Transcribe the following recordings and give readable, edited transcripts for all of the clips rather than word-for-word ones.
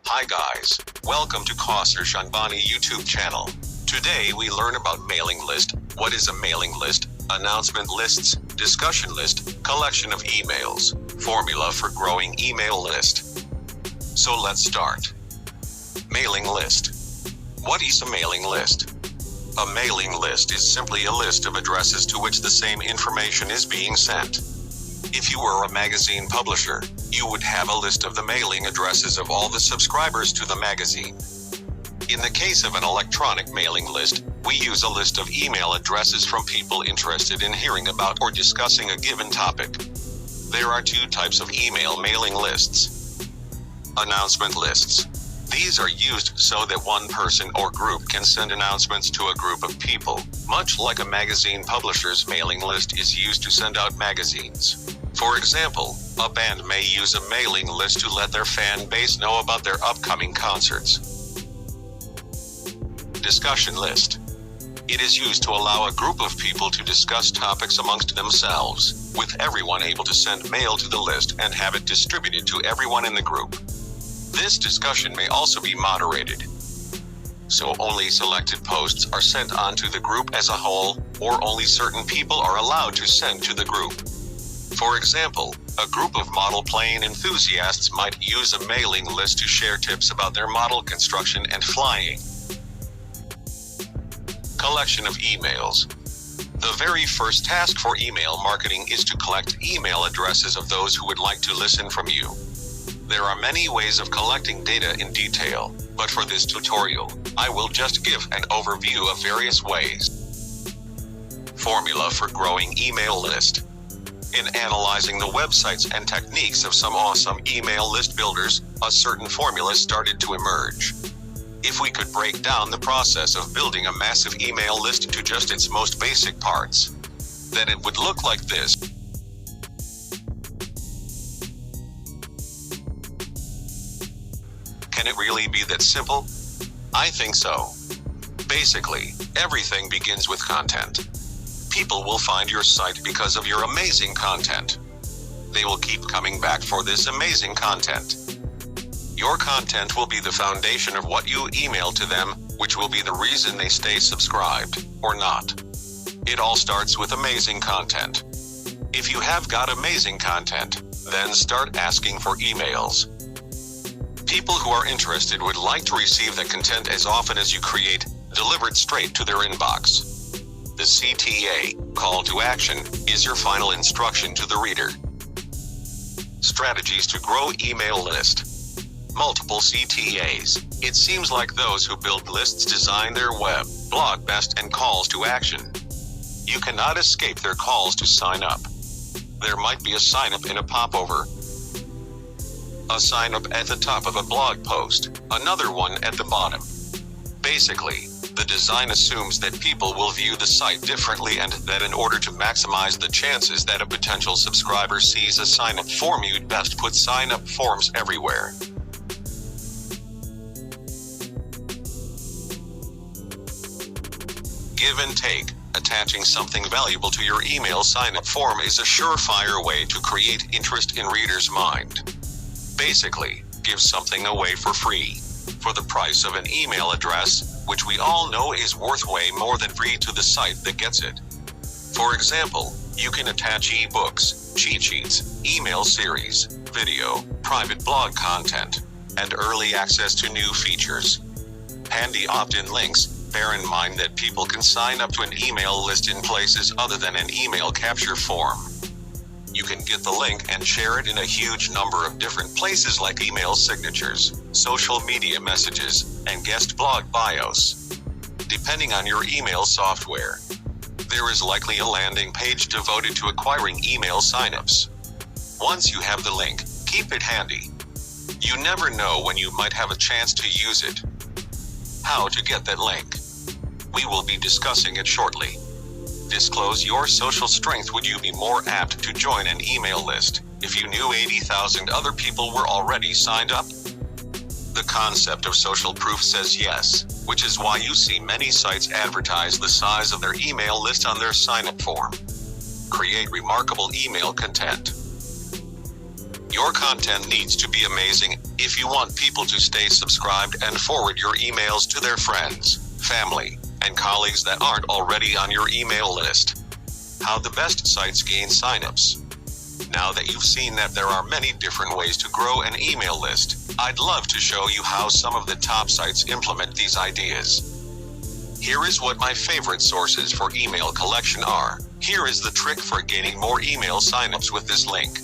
Hi guys, welcome to Kauser Shanbani YouTube channel. Today we learn about mailing list, what is a mailing list, announcement lists, discussion list, collection of emails, formula for growing email list. So let's start. Mailing list. What is a mailing list? A mailing list is simply a list of addresses to which the same information is being sent. If you were a magazine publisher, you would have a list of the mailing addresses of all the subscribers to the magazine. In the case of an electronic mailing list, we use a list of email addresses from people interested in hearing about or discussing a given topic. There are two types of email mailing lists. Announcement lists. These are used so that one person or group can send announcements to a group of people, much like a magazine publisher's mailing list is used to send out magazines. For example, a band may use a mailing list to let their fan base know about their upcoming concerts. Discussion list. It is used to allow a group of people to discuss topics amongst themselves, with everyone able to send mail to the list and have it distributed to everyone in the group. This discussion may also be moderated, so only selected posts are sent on to the group as a whole, or only certain people are allowed to send to the group. For example, a group of model plane enthusiasts might use a mailing list to share tips about their model construction and flying. Collection of emails. The very first task for email marketing is to collect email addresses of those who would like to listen from you. There are many ways of collecting data in detail, but for this tutorial, I will just give an overview of various ways. Formula for growing email list. In analyzing the websites and techniques of some awesome email list builders, a certain formula started to emerge. If we could break down the process of building a massive email list to just its most basic parts, then it would look like this. Can it really be that simple? I think so. Basically, everything begins with content. People will find your site because of your amazing content. They will keep coming back for this amazing content. Your content will be the foundation of what you email to them, which will be the reason they stay subscribed, or not. It all starts with amazing content. If you have got amazing content, then start asking for emails. People who are interested would like to receive the content as often as you create, delivered straight to their inbox. The CTA, call to action, is your final instruction to the reader. Strategies to grow email list. Multiple CTAs. It seems like those who build lists design their web, blog best and calls to action. You cannot escape their calls to sign up. There might be a sign up in a popover, a sign up at the top of a blog post, another one at the bottom. Basically, the design assumes that people will view the site differently and that in order to maximize the chances that a potential subscriber sees a sign-up form, you'd best put sign-up forms everywhere. Give and take. Attaching something valuable to your email sign-up form is a surefire way to create interest in readers' mind. Basically, give something away for free, for the price of an email address, which we all know is worth way more than free to the site that gets it. For example, you can attach ebooks, cheat sheets, email series, video, private blog content, and early access to new features. Handy opt-in links. Bear in mind that people can sign up to an email list in places other than an email capture form. You can get the link and share it in a huge number of different places like email signatures, social media messages, and guest blog bios. Depending on your email software, there is likely a landing page devoted to acquiring email signups. Once you have the link, keep it handy. You never know when you might have a chance to use it. How to get that link? We will be discussing it shortly. Disclose your social strength. Would you be more apt to join an email list if you knew 80,000 other people were already signed up? The concept of social proof says yes, which is why you see many sites advertise the size of their email list on their sign-up form. Create remarkable email content. Your content needs to be amazing If you want people to stay subscribed and forward your emails to their friends, family, and colleagues that aren't already on your email list. How the best sites gain signups. Now that you've seen that there are many different ways to grow an email list, I'd love to show you how some of the top sites implement these ideas. Here is what my favorite sources for email collection are. Here is the trick for gaining more email signups with this link.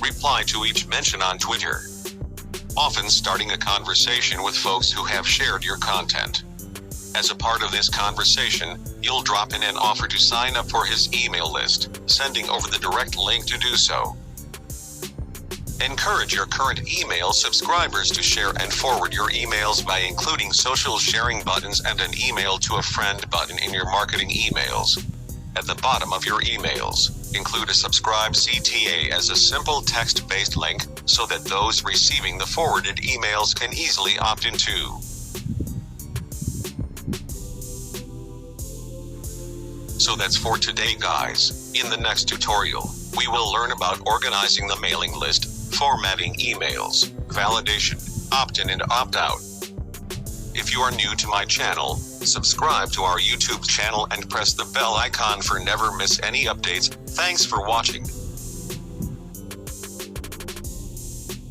Reply to each mention on Twitter. Often starting a conversation with folks who have shared your content. As a part of this conversation, you'll drop in an offer to sign up for his email list, sending over the direct link to do so. Encourage your current email subscribers to share and forward your emails by including social sharing buttons and an email to a friend button in your marketing emails. At the bottom of your emails, include a subscribe CTA as a simple text-based link so that those receiving the forwarded emails can easily opt into. So that's for today, guys. In the next tutorial, we will learn about organizing the mailing list, formatting emails, validation, opt-in and opt-out. If you are new to my channel, subscribe to our YouTube channel and press the bell icon for never miss any updates. Thanks for watching.